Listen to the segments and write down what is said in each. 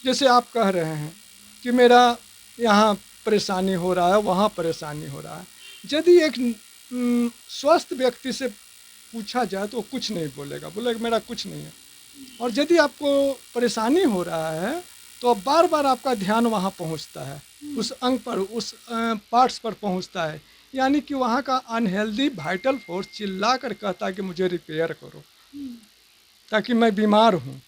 जैसे आप कह रहे हैं कि मेरा यहाँ परेशानी हो रहा है, वहाँ परेशानी हो रहा है। यदि एक स्वस्थ व्यक्ति से पूछा जाए तो वो कुछ नहीं बोलेगा, बोलेगा मेरा कुछ नहीं है। और यदि आपको परेशानी हो रहा है तो अब बार बार आपका ध्यान वहाँ पहुँचता है, उस अंग पर, उस पार्ट्स पर पहुँचता है। यानी कि वहाँ का अनहेल्दी वाइटल फोर्स चिल्ला कर कहता है कि मुझे रिपेयर करो, ताकि मैं बीमार हूँ।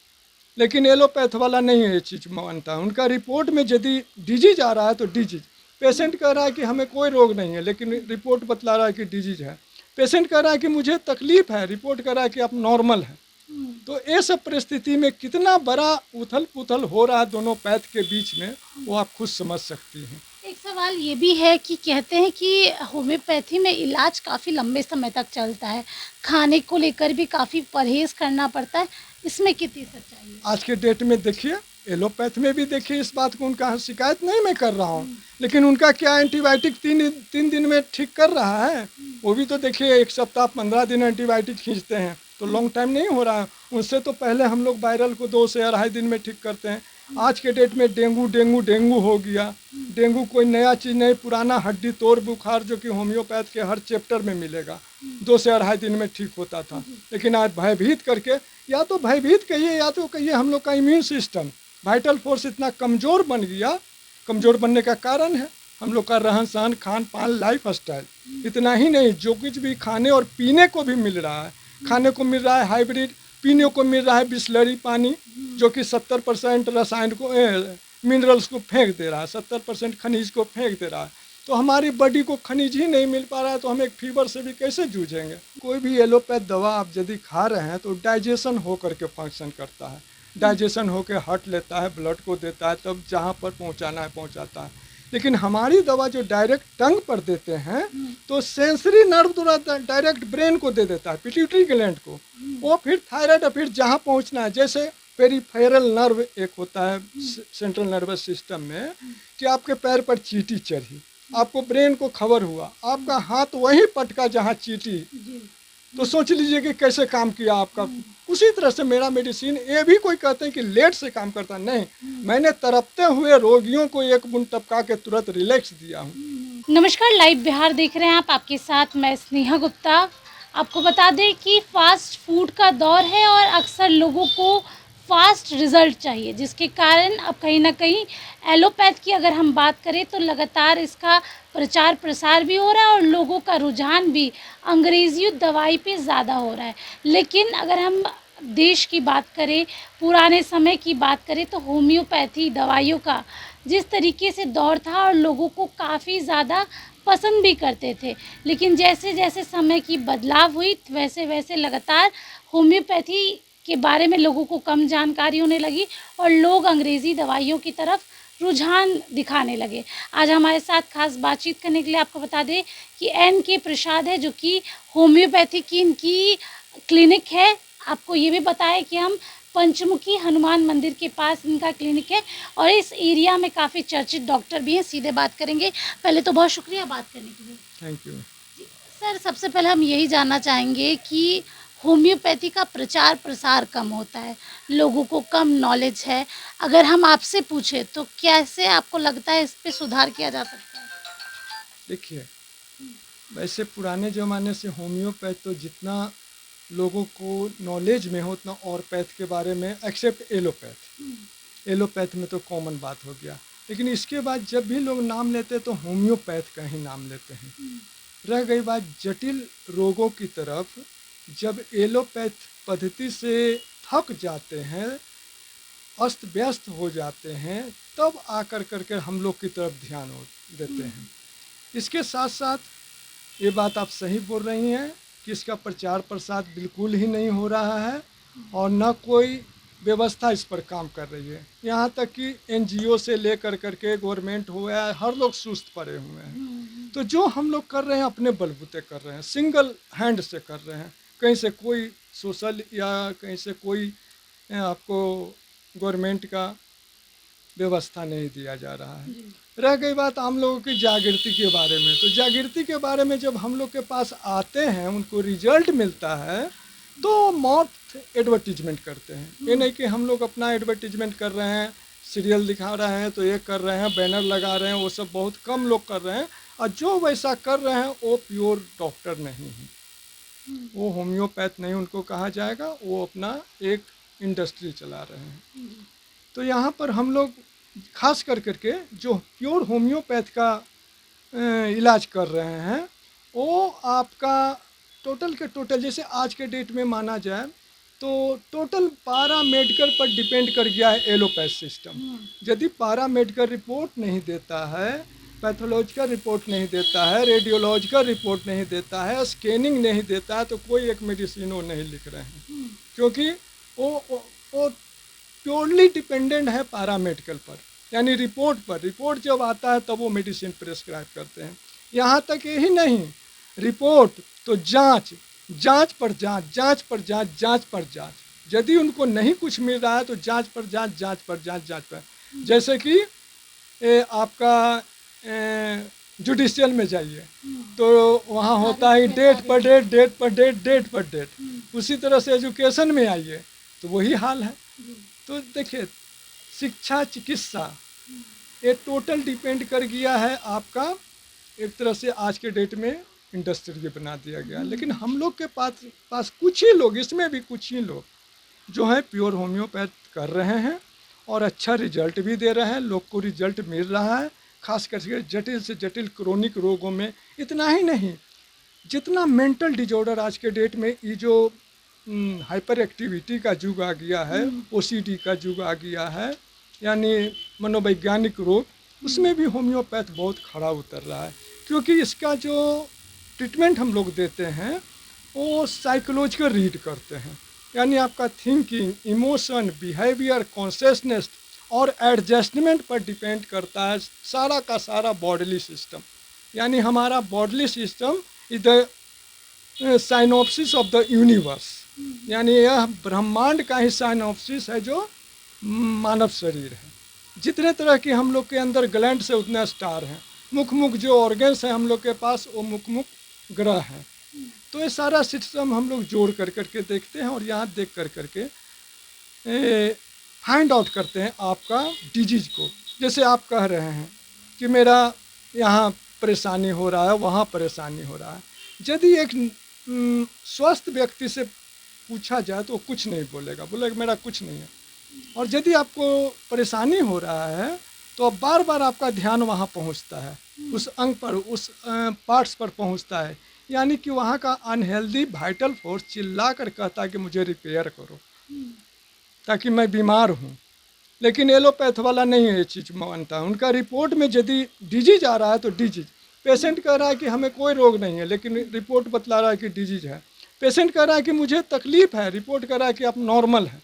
लेकिन एलोपैथ वाला नहीं है ये चीज़ मानता। उनका रिपोर्ट में यदि डिजीज आ रहा है तो डिजीज, पेशेंट कह रहा है कि हमें कोई रोग नहीं है लेकिन रिपोर्ट बतला रहा है कि डिजीज है। पेशेंट कह रहा है कि मुझे तकलीफ है, रिपोर्ट कह रहा है कि आप नॉर्मल हैं। तो ये सब परिस्थिति में कितना बड़ा उथल पुथल हो रहा है दोनों पैथ के बीच में, वो आप खुद समझ सकती हैं। एक सवाल ये भी है कि कहते हैं कि होम्योपैथी में इलाज काफ़ी लंबे समय तक चलता है, खाने को लेकर भी काफ़ी परहेज़ करना पड़ता है, इसमें कितनी सच्चाई है? आज के डेट में देखिए, एलोपैथ में भी देखिए इस बात को, उनका शिकायत नहीं मैं कर रहा हूँ, लेकिन उनका क्या एंटीबायोटिक तीन दिन में ठीक कर रहा है। वो भी तो देखिए 1 सप्ताह 15 दिन एंटीबायोटिक खींचते हैं, तो लॉन्ग टाइम नहीं हो रहा है। उनसे तो पहले हम लोग वायरल को 2 से 2.5 दिन में ठीक करते हैं। आज के डेट में डेंगू हो गया। डेंगू कोई नया चीज़ नहीं, पुराना हड्डी तोड़ बुखार जो कि होम्योपैथ के हर चैप्टर में मिलेगा, 2 से 2.5 दिन में ठीक होता था। लेकिन आज भयभीत करके, या तो भयभीत कहिए या तो कहिए हम लोग का इम्यून सिस्टम, वाइटल फोर्स इतना कमज़ोर बन गया। कमज़ोर बनने का कारण है हम लोग का रहन सहन, खान पान, लाइफ स्टाइल। इतना ही नहीं, जो कुछ भी खाने और पीने को भी मिल रहा है, खाने को मिल रहा है हाइब्रिड, पीने को मिल रहा है बिस्लरी पानी जो कि 70% रसायन को, मिनरल्स को फेंक दे रहा है, 70% खनिज को फेंक दे रहा है। तो हमारी बॉडी को खनिज ही नहीं मिल पा रहा है, तो हम एक फीवर से भी कैसे जूझेंगे। कोई भी एलोपैथ दवा आप यदि खा रहे हैं तो डाइजेशन हो करके फंक्शन करता है, डाइजेशन होकर हट लेता है, ब्लड को देता है, तब जहाँ पर पहुँचाना है पहुँचाता है। लेकिन हमारी दवा जो डायरेक्ट टंग पर देते हैं तो सेंसरी नर्व द्वारा डायरेक्ट ब्रेन को दे देता है, पिट्यूटरी ग्लैंड को, वो फिर थायराइड, फिर जहाँ पहुँचना है। जैसे पेरिफेरल नर्व एक होता है सेंट्रल नर्वस सिस्टम में, कि आपके पैर पर चींटी चढ़ी, आपको ब्रेन को खबर हुआ, आपका हाथ वहीं पटका जहाँ चींटी, तो सोच लीजिए कि कैसे काम किया आपका। उसी तरह से मेरा मेडिसिन, ये भी कोई कहते हैं कि लेट से काम करता नहीं, मैंने तड़पते हुए रोगियों को एक बूंद टपका के तुरंत रिलैक्स दिया हूँ। नमस्कार, लाइव बिहार देख रहे हैं आप, आपके साथ मैं स्नेहा गुप्ता। आपको बता दें कि फ़ास्ट फूड का दौर है और अक्सर लोगों को फ़ास्ट रिज़ल्ट चाहिए, जिसके कारण अब कहीं न कहीं एलोपैथ की अगर हम बात करें तो लगातार इसका प्रचार प्रसार भी हो रहा है और लोगों का रुझान भी अंग्रेज़ी दवाई पे ज़्यादा हो रहा है। लेकिन अगर हम देश की बात करें, पुराने समय की बात करें, तो होम्योपैथी दवाइयों का जिस तरीके से दौर था और लोगों को काफ़ी ज़्यादा पसंद भी करते थे। लेकिन जैसे जैसे समय की बदलाव हुई वैसे वैसे लगातार होम्योपैथी के बारे में लोगों को कम जानकारी होने लगी और लोग अंग्रेज़ी दवाइयों की तरफ रुझान दिखाने लगे। आज हमारे साथ खास बातचीत करने के लिए आपको बता दें कि एन के प्रसाद है, जो कि होम्योपैथी की इनकी क्लिनिक है। आपको ये भी बताया कि हम पंचमुखी हनुमान मंदिर के पास इनका क्लिनिक है और इस एरिया में काफ़ी चर्चित डॉक्टर भी हैं। सीधे बात करेंगे। पहले तो बहुत शुक्रिया बात करने के लिए। Thank you. सर, सबसे पहले हम यही जानना चाहेंगे कि होम्योपैथी का प्रचार प्रसार कम होता है, लोगों को कम नॉलेज है। अगर हम आपसे पूछें तो कैसे आपको लगता है इस पे सुधार किया जा सकता है? देखिए, वैसे पुराने ज़माने से होम्योपैथ तो जितना लोगों को नॉलेज में हो उतना और पैथ के बारे में, एक्सेप्ट एलोपैथ, एलोपैथ में तो कॉमन बात हो गया। लेकिन इसके बाद जब भी लोग नाम लेते हैं तो होम्योपैथ का ही नाम लेते हैं। रह गई बात जटिल रोगों की तरफ, जब एलोपैथ पद्धति से थक जाते हैं, अस्त व्यस्त हो जाते हैं, तब आकर करके हम लोग की तरफ ध्यान देते हैं। इसके साथ साथ ये बात आप सही बोल रही हैं कि इसका प्रचार प्रसार बिल्कुल ही नहीं हो रहा है और न कोई व्यवस्था इस पर काम कर रही है। यहाँ तक कि एनजीओ से लेकर करके गवर्नमेंट हो गया, हर लोग सुस्त पड़े हुए हैं। तो जो हम लोग कर रहे हैं अपने बलबूते कर रहे हैं, सिंगल हैंड से कर रहे हैं। कहीं से कोई सोशल या कहीं से कोई आपको गवर्नमेंट का व्यवस्था नहीं दिया जा रहा है। रह गई बात हम लोगों की जागृति के बारे में, तो जागृति के बारे में जब हम लोग के पास आते हैं, उनको रिजल्ट मिलता है तो मौत एडवर्टीजमेंट करते हैं। ये नहीं कि हम लोग अपना एडवर्टीजमेंट कर रहे हैं सीरियल दिखा रहे हैं तो ये कर रहे हैं, बैनर लगा रहे हैं, वो सब बहुत कम लोग कर रहे हैं। और जो वैसा कर रहे हैं वो प्योर डॉक्टर नहीं है, वो होम्योपैथ नहीं उनको कहा जाएगा, वो अपना एक इंडस्ट्री चला रहे हैं। तो यहाँ पर हम लोग खास करके जो प्योर होम्योपैथ का इलाज कर रहे हैं वो आपका टोटल के टोटल, जैसे आज के डेट में माना जाए तो टोटल पारा मेडिकल पर डिपेंड कर गया है एलोपैथ सिस्टम। यदि पारा मेडिकल रिपोर्ट नहीं देता है, पैथोलॉजिकल रिपोर्ट नहीं देता है, रेडियोलॉजिकल रिपोर्ट नहीं देता है, स्कैनिंग नहीं देता है, तो कोई एक मेडिसिन वो नहीं लिख रहे हैं, क्योंकि वो प्योरली डिपेंडेंट है पारा मेडिकल पर, यानी रिपोर्ट पर। रिपोर्ट जब आता है तब वो मेडिसिन प्रेस्क्राइब करते हैं। यहाँ तक यही नहीं, रिपोर्ट तो जांच, जांच पर जांच, जांच पर जांच, जांच पर जांच। यदि उनको नहीं कुछ मिल रहा है तो जांच पर जांच, जांच पर जांच, जांच पर। जैसे कि आपका जुडिशियल में जाइए तो वहाँ होता है डेट पर डेट, डेट पर डेट, डेट पर डेट। उसी तरह से एजुकेशन में आइए तो वही हाल है। तो देखिए, शिक्षा चिकित्सा ये टोटल डिपेंड कर गया है आपका, एक तरह से आज के डेट में इंडस्ट्री बना दिया गया। लेकिन हम लोग के पास कुछ ही लोग, इसमें भी कुछ ही लोग जो है प्योर होम्योपैथ कर रहे हैं और अच्छा रिजल्ट भी दे रहे हैं, लोग को रिजल्ट मिल रहा है। खास करके जटिल से जटिल क्रोनिक रोगों में। इतना ही नहीं, जितना मेंटल डिजॉर्डर आज के डेट में ये जो हाइपर एक्टिविटी का युग आ गया है, ओसीडी का युग आ गया है, यानी मनोवैज्ञानिक रोग, उसमें भी होम्योपैथ बहुत खड़ा उतर रहा है। क्योंकि इसका जो ट्रीटमेंट हम लोग देते हैं वो साइकोलॉजिकल रीड करते हैं, यानी आपका थिंकिंग, इमोशन, बिहेवियर, कॉन्शियसनेस और एडजस्टमेंट पर डिपेंड करता है सारा का सारा बॉडीली सिस्टम। यानी हमारा bodily system is the synopsis of the universe, यानी यह ब्रह्मांड का ही साइनॉप्सिस है जो मानव शरीर है। जितने तरह की हम लोग के अंदर ग्लैंड से उतने स्टार हैं, मुख जो ऑर्गन्स हैं हम लोग के पास वो मुख ग्रह हैं। तो ये सारा सिस्टम हम लोग जोड़ करके देखते हैं और यहाँ देख करके फाइंड आउट करते हैं आपका डिजीज को। जैसे आप कह रहे हैं कि मेरा यहाँ परेशानी हो रहा है, वहाँ परेशानी हो रहा है। यदि एक स्वस्थ व्यक्ति से पूछा जाए तो वो कुछ नहीं बोलेगा, बोलेगा मेरा कुछ नहीं है। और यदि आपको परेशानी हो रहा है तो अब बार बार आपका ध्यान वहाँ पहुँचता है, उस अंग पर, उस पार्ट्स पर पहुँचता है, यानी कि वहाँ का अनहेल्दी वाइटल फोर्स चिल्ला कर कहता है कि मुझे रिपेयर करो ताकि मैं बीमार हूँ। लेकिन एलोपैथ वाला नहीं है ये चीज़ मानता है। उनका रिपोर्ट में यदि डिजीज आ रहा है तो डिजीज, पेशेंट कह रहा है कि हमें कोई रोग नहीं है लेकिन रिपोर्ट बतला रहा है कि डिजीज है। पेशेंट कह रहा है कि मुझे तकलीफ है, रिपोर्ट कह रहा है कि आप नॉर्मल हैं।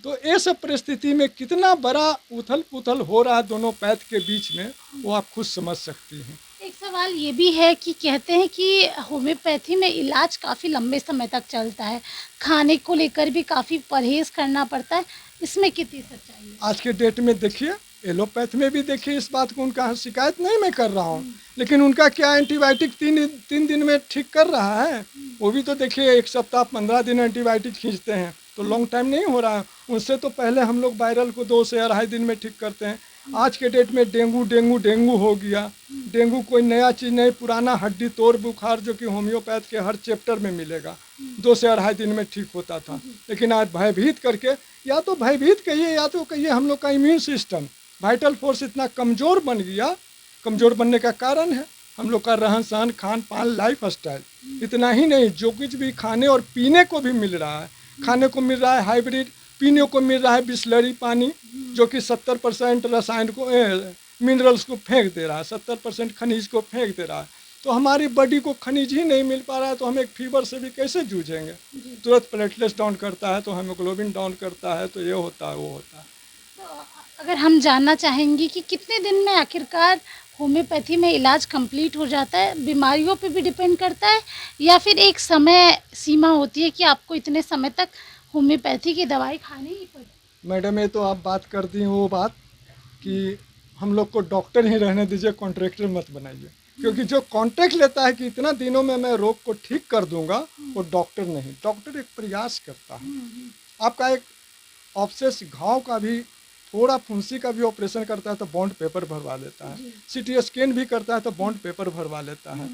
तो ये सब परिस्थिति में कितना बड़ा उथल पुथल हो रहा है दोनों पैथ के बीच में, वो आप खुद समझ सकती हैं। एक सवाल ये भी है कि कहते हैं कि होम्योपैथी में इलाज काफ़ी लंबे समय तक चलता है, खाने को लेकर भी काफ़ी परहेज़ करना पड़ता है, इसमें कितनी सच्चाई है? आज के डेट में देखिए, एलोपैथ में भी देखिए इस बात को, उनका शिकायत नहीं मैं कर रहा हूँ, लेकिन उनका क्या एंटीबायोटिक तीन दिन में ठीक कर रहा है। वो भी तो देखिए 1 सप्ताह 15 दिन एंटीबायोटिक खींचते हैं, तो लॉन्ग टाइम नहीं हो रहा है। उनसे तो पहले हम लोग वायरल को 2 से 2.5 दिन में ठीक करते हैं। आज के डेट में डेंगू हो गया। डेंगू कोई नया चीज़ नहीं, पुराना हड्डी तोड़ बुखार जो कि होम्योपैथ के हर चैप्टर में मिलेगा, 2 से 2.5 दिन में ठीक होता था। लेकिन आज भयभीत करके, या तो भयभीत कहिए या तो कहिए हम लोग का इम्यून सिस्टम, वाइटल फोर्स इतना कमज़ोर बन गया। कमज़ोर बनने का कारण है हम लोग का रहन सहन, खान पान, लाइफ स्टाइल। इतना ही नहीं, जो कुछ भी खाने और पीने को भी मिल रहा है, खाने को मिल रहा है हाइब्रिड, पीने को मिल रहा है बिस्लरी पानी जो कि 70% रसायन को, मिनरल्स को फेंक दे रहा है, 70% खनिज को फेंक दे रहा है। तो हमारी बॉडी को खनिज ही नहीं मिल पा रहा है तो हम एक फीवर से भी कैसे जूझेंगे। तुरंत प्लेटलेट्स डाउन करता है तो हेमोग्लोबिन डाउन करता है, तो ये होता है वो होता है। तो अगर हम जानना चाहेंगे कि कितने दिन में आखिरकार होम्योपैथी में इलाज कंप्लीट हो जाता है, बीमारियों पे भी डिपेंड करता है या फिर एक समय सीमा होती है कि आपको इतने समय तक होम्योपैथी की दवाई खानी ही पड़े? मैडम, ये तो आप बात कर दी वो बात कि हम लोग को डॉक्टर ही रहने दीजिए, कॉन्ट्रैक्टर मत बनाइए। क्योंकि जो कॉन्ट्रैक्ट लेता है कि इतना दिनों में मैं रोग को ठीक कर दूंगा, वो डॉक्टर नहीं। डॉक्टर एक प्रयास करता है। आपका एक ऑप्शेस घाव का भी थोड़ा फुंसी का भी ऑपरेशन करता है तो बॉन्ड पेपर भरवा लेता है, सीटी स्कैन भी करता है तो बॉन्ड पेपर भरवा लेता है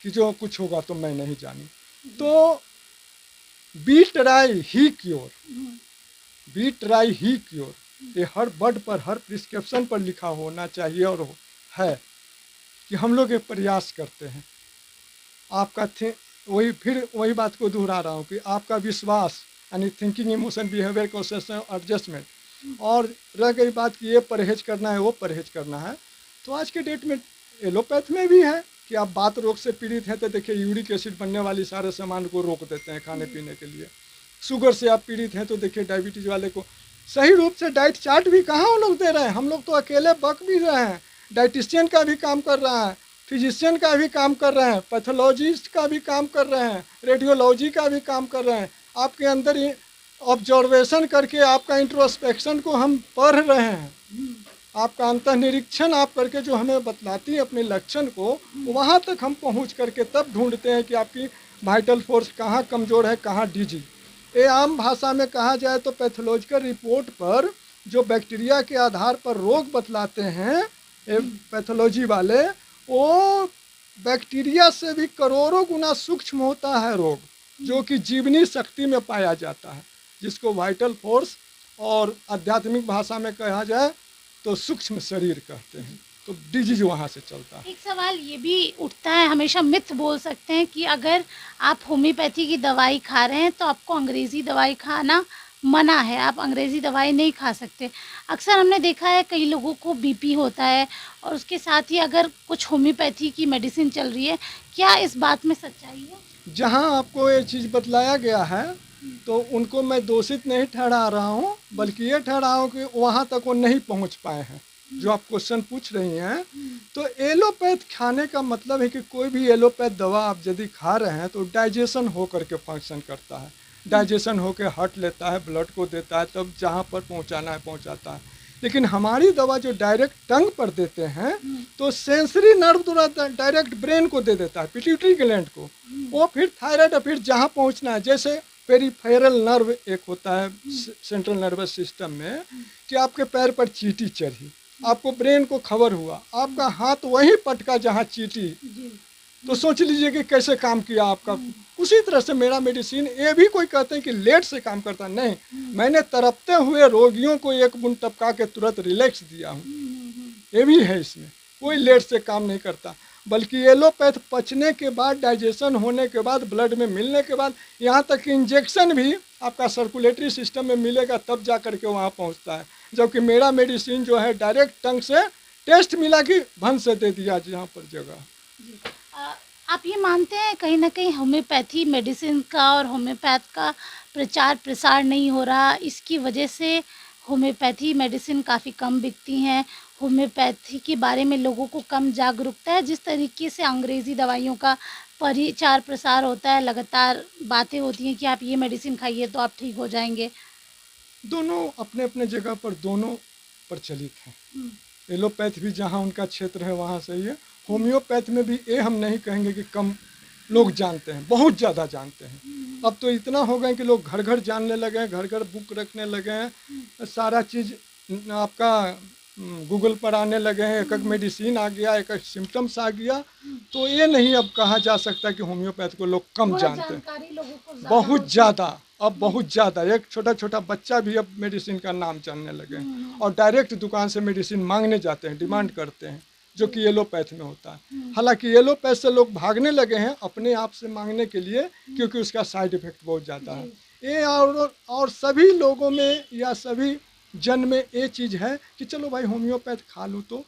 कि जो कुछ होगा तो मैं नहीं जानू। तो बी ट्राई ही क्योर, बी ट्राई ही क्योर, ये हर बर्ड पर, हर प्रिस्क्रिप्शन पर लिखा होना चाहिए और है कि हम लोग एक प्रयास करते हैं। आपका वही बात को दोहरा रहा हूँ कि आपका विश्वास यानी thinking, emotion, behaviour, conception, adjustment, और रह गई बात कि ये परहेज करना है वो परहेज करना है, तो आज के डेट में एलोपैथ में भी है कि आप बात रोग से पीड़ित हैं तो देखिए यूरिक एसिड बनने वाली सारे सामान को रोक देते हैं खाने पीने के लिए। शुगर से आप पीड़ित हैं तो देखिए डायबिटीज़ वाले को सही रूप से डाइट चार्ट भी कहाँ वो लोग दे रहे हैं, हम लोग तो अकेले बक भी रहे हैं। डाइटिशियन का भी काम कर रहा है, फिजिशियन का भी काम कर रहे हैं, पैथोलॉजिस्ट का भी काम कर रहे हैं, रेडियोलॉजी का भी काम कर रहे हैं। आपके अंदर ही ऑब्जर्वेशन करके आपका इंट्रोस्पेक्शन को हम पढ़ रहे हैं, आपका अंतः निरीक्षण आप करके जो हमें बतलाती है अपने लक्षण को, वहाँ तक हम पहुँच करके तब ढूंढते हैं कि आपकी वाइटल फोर्स कहाँ कमज़ोर है, कहाँ डिजी। ये आम भाषा में कहा जाए तो पैथोलॉजिकल रिपोर्ट पर जो बैक्टीरिया के आधार पर रोग बतलाते हैं पैथोलॉजी वाले, वो बैक्टीरिया से भी करोड़ों गुना सूक्ष्म होता है रोग, जो कि जीवनी शक्ति में पाया जाता है, जिसको वाइटल फोर्स और आध्यात्मिक भाषा में कहा जाए तो सूक्ष्म शरीर कहते हैं। तो डिजीज वहाँ से चलता है। एक सवाल ये भी उठता है, हमेशा मिथ बोल सकते हैं कि अगर आप होम्योपैथी की दवाई खा रहे हैं तो आपको अंग्रेज़ी दवाई खाना मना है, आप अंग्रेज़ी दवाई नहीं खा सकते। अक्सर हमने देखा है कई लोगों को बीपी होता है और उसके साथ ही अगर कुछ होम्योपैथी की मेडिसिन चल रही है, क्या इस बात में सच्चाई है? जहाँ आपको ये चीज़ बतलाया गया है तो उनको मैं दोषित नहीं ठहरा रहा हूँ, बल्कि ये ठहरा हूँ कि वहाँ तक वो नहीं पहुँच पाए हैं जो आप क्वेश्चन पूछ रही हैं। तो एलोपैथ खाने का मतलब है कि कोई भी एलोपैथ दवा आप यदि खा रहे हैं तो डाइजेशन हो करके फंक्शन करता है, डाइजेशन होकर हट लेता है, ब्लड को देता है, तब जहाँ पर पहुँचाना है पहुँचाता है। लेकिन हमारी दवा जो डायरेक्ट टंग पर देते हैं तो सेंसरी नर्व द्वारा डायरेक्ट ब्रेन को दे देता है, पिट्यूटरी ग्लैंड को, वो फिर थायराइड और फिर जहाँ पहुँचना है। जैसे पेरिफेरल नर्व एक होता है सेंट्रल नर्वस सिस्टम में कि आपके पैर पर चींटी चढ़ी, आपको ब्रेन को खबर हुआ, आपका हाथ वहीं पटका जहाँ चींटी, तो सोच लीजिए कि कैसे काम किया आपका। उसी तरह से मेरा मेडिसिन, ये भी कोई कहते हैं कि लेट से काम करता, नहीं, मैंने तड़पते हुए रोगियों को एक बूंद टपका के तुरंत रिलैक्स दिया हूँ, ये भी है इसमें, कोई लेट से काम नहीं करता। बल्कि एलोपैथ पचने के बाद, डाइजेशन होने के बाद, ब्लड में मिलने के बाद, यहाँ तक कि इंजेक्शन भी आपका सर्कुलेटरी सिस्टम में मिलेगा तब जा कर के वहाँ पहुँचता है। जबकि मेरा मेडिसिन जो है डायरेक्ट टंग से टेस्ट मिला कि भन से दे दिया जहाँ पर जगह। आप ये मानते हैं कहीं ना कहीं होम्योपैथी मेडिसिन का और होम्योपैथ का प्रचार प्रसार नहीं हो रहा, इसकी वजह से होम्योपैथी मेडिसिन काफ़ी कम बिकती हैं, होम्योपैथी के बारे में लोगों को कम जागरूकता है? जिस तरीके से अंग्रेज़ी दवाइयों का प्रचार प्रसार होता है, लगातार बातें होती हैं कि आप ये मेडिसिन खाइए तो आप ठीक हो जाएंगे। दोनों अपने अपने जगह पर दोनों प्रचलित हैं। एलोपैथ भी जहाँ उनका क्षेत्र है वहाँ सही है, होम्योपैथ में भी ये हम नहीं कहेंगे कि कम लोग जानते हैं, बहुत ज़्यादा जानते हैं। अब तो इतना हो गए कि लोग घर घर जानने लगे हैं, घर घर बुक रखने लगे हैं, सारा चीज़ आपका गूगल पर आने लगे हैं, एक एक मेडिसिन आ गया, एक एक सिम्टम्स आ गया। तो ये नहीं अब कहा जा सकता कि होम्योपैथ को लोग कम जानते हैं, बहुत ज़्यादा, अब बहुत ज़्यादा। एक छोटा छोटा बच्चा भी अब मेडिसिन का नाम जानने लगे हैं और डायरेक्ट दुकान से मेडिसिन मांगने जाते हैं, डिमांड करते हैं, जो कि एलोपैथ में होता है। हालांकि एलोपैथ से लोग भागने लगे हैं अपने आप से मांगने के लिए, क्योंकि उसका साइड इफेक्ट बहुत ज़्यादा है। ये और सभी लोगों में या सभी जन में ये चीज़ है कि चलो भाई होम्योपैथ खा लूँ तो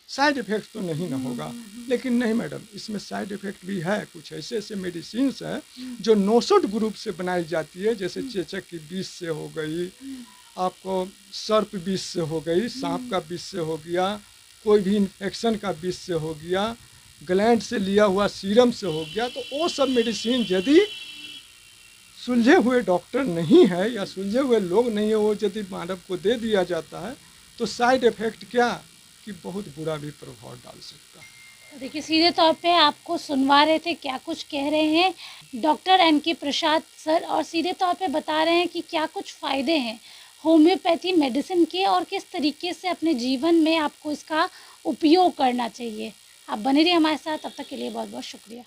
साइड इफ़ेक्ट तो नहीं ना होगा। लेकिन नहीं मैडम, इसमें साइड इफ़ेक्ट भी है। कुछ ऐसे ऐसे मेडिसिन्स हैं जो नोसड ग्रुप से बनाई जाती है, जैसे चेचक की विष से हो गई, आपको सर्प विष से हो गई, सांप का विष से हो गया, कोई भी इन्फेक्शन का विष से हो गया, ग्लैंड से लिया हुआ सीरम से हो गया। तो वो सब मेडिसिन यदि सुलझे हुए डॉक्टर नहीं है या सुलझे हुए लोग नहीं है, वो यदि मानव को दे दिया जाता है तो साइड इफ़ेक्ट क्या कि बहुत बुरा भी प्रभाव डाल सकता है। देखिए, सीधे तौर पे आपको सुनवा रहे थे, क्या कुछ कह रहे हैं डॉक्टर एन के प्रसाद सर, और सीधे तौर पे बता रहे हैं कि क्या कुछ फ़ायदे हैं होम्योपैथी मेडिसिन के और किस तरीके से अपने जीवन में आपको इसका उपयोग करना चाहिए। आप बने रहिए हमारे साथ, तब तक के लिए बहुत बहुत शुक्रिया।